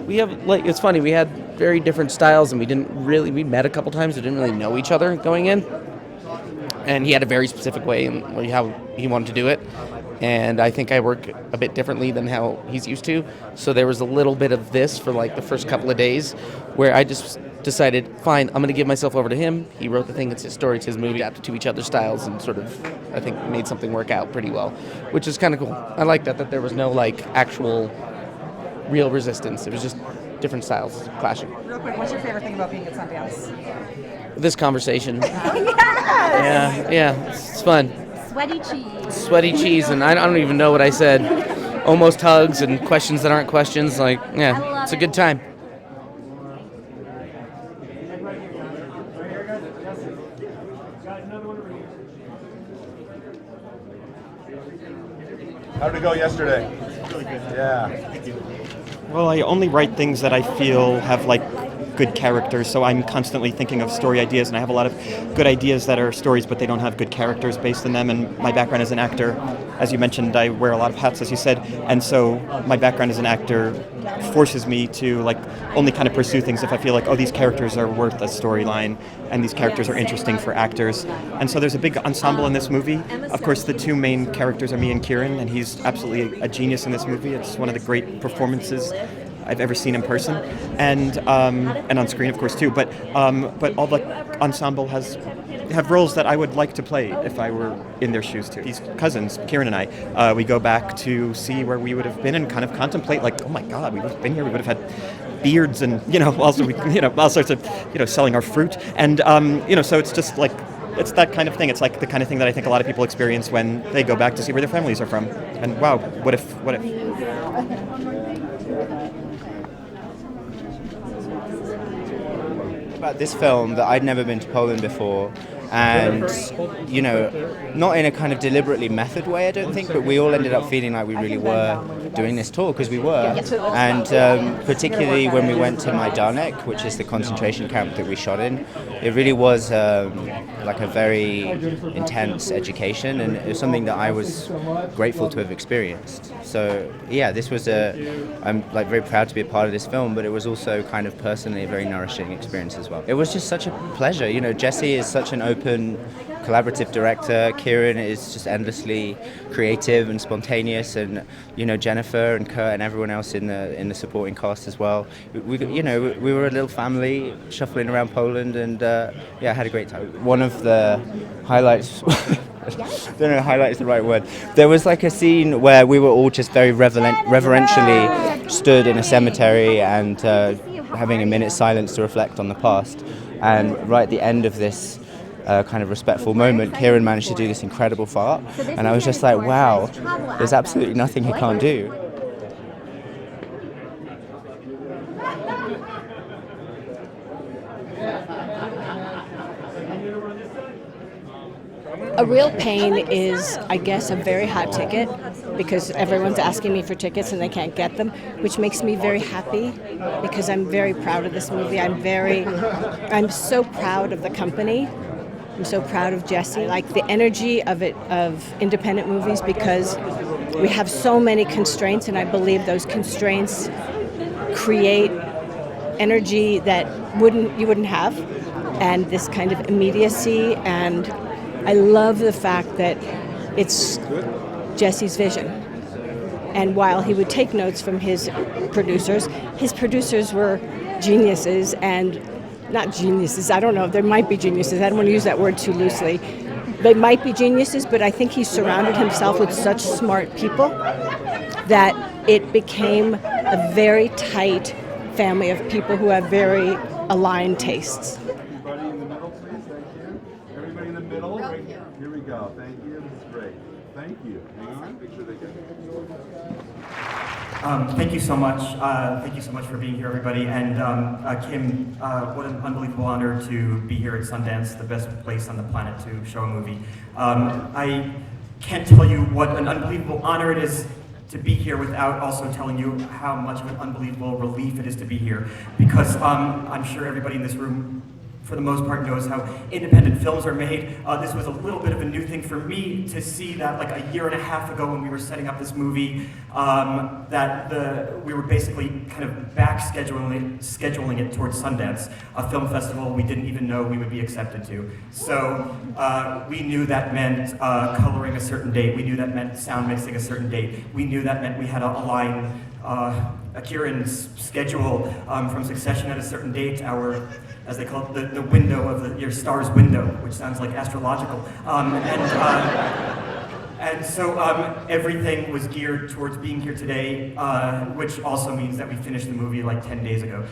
We have, like, it's funny, we had very different styles, and we met a couple times, we didn't really know each other going in. And he had a very specific way in how he wanted to do it. And I think I work a bit differently than how he's used to. So there was a little bit of this for like the first couple of days where I just decided, fine, I'm going to give myself over to him. He wrote the thing, it's his story, it's his movie, adapted to each other's styles, and sort of, I think, made something work out pretty well, which is kind of cool. I like that there was no like actual real resistance. It was just different styles clashing. Real quick, what's your favorite thing about being at Sundance? This conversation. Yes! Yeah, it's fun. Sweaty cheese, And I don't even know what I said. Almost hugs and questions that aren't questions. Like, yeah, it's a good time. How did it go yesterday? Really good. Yeah. Well, I only write things that I feel have like good characters, so I'm constantly thinking of story ideas, and I have a lot of good ideas that are stories, but they don't have good characters based in them. And my background as an actor, as you mentioned, I wear a lot of hats, as you said, and so my background as an actor forces me to like only kind of pursue things if I feel like, oh, these characters are worth a storyline, and these characters are interesting for actors. And so there's a big ensemble in this movie. Of course, the two main characters are me and Kieran, and he's absolutely a genius in this movie. It's one of the great performances I've ever seen in person, and on screen, of course, too. But all the ensemble have roles that I would like to play if I were in their shoes too. These cousins, Kieran and I, we go back to see where we would have been and kind of contemplate, like, oh my God, we would have been here. We would have had beards and also all sorts of selling our fruit, and so it's just like. It's that kind of thing. It's like the kind of thing that I think a lot of people experience when they go back to see where their families are from. And wow, what if? About this film that I'd never been to Poland before, and not in a kind of deliberately method way, I don't think, but we all ended up feeling like we really were doing this tour because we were, and particularly when we went to Majdanek, which is the concentration camp that we shot in, it really was like a very intense education, and it was something that I was grateful to have experienced. So yeah, this was I'm like very proud to be a part of this film, but it was also kind of personally a very nourishing experience as well. It was just such a pleasure. Jesse is such an open, collaborative director. Kieran is just endlessly creative and spontaneous, and Jennifer and Kurt and everyone else in the supporting cast as well. We were a little family shuffling around Poland, and I had a great time. One of the highlights. I don't know if highlight is the right word. There was like a scene where we were all just very reverentially stood in a cemetery and having a minute's silence to reflect on the past. And right at the end of this kind of respectful moment, Kieran managed to do this incredible fart. And I was just like, wow, there's absolutely nothing he can't do. A real pain is, I guess, a very hot ticket because everyone's asking me for tickets and they can't get them, which makes me very happy because I'm very proud of this movie. I'm so proud of the company. I'm so proud of Jesse. Like the energy of independent movies, because we have so many constraints, and I believe those constraints create energy that you wouldn't have, and this kind of immediacy. And I love the fact that it's Jesse's vision. And while he would take notes from his producers were geniuses, and not geniuses, I don't know, there might be geniuses, I don't want to use that word too loosely. They might be geniuses, but I think he surrounded himself with such smart people that it became a very tight family of people who have very aligned tastes. Everybody in the middle, right here. Here we go. Thank you. This is great. Thank you. Hang on. Make sure they get it. Thank you so much. Thank you so much for being here, everybody. And Kim, what an unbelievable honor to be here at Sundance, the best place on the planet to show a movie. I can't tell you what an unbelievable honor it is to be here without also telling you how much of an unbelievable relief it is to be here. Because I'm sure everybody in this room for the most part knows how independent films are made. This was a little bit of a new thing for me to see that like a year and a half ago when we were setting up this movie, we were basically kind of back scheduling it towards Sundance, a film festival we didn't even know we would be accepted to. So we knew that meant coloring a certain date. We knew that meant sound mixing a certain date. We knew that meant we had to align Kieran's schedule from Succession at a certain date, our, as they call it, the window of your star's window, which sounds like astrological. And so everything was geared towards being here today, which also means that we finished the movie like 10 days ago.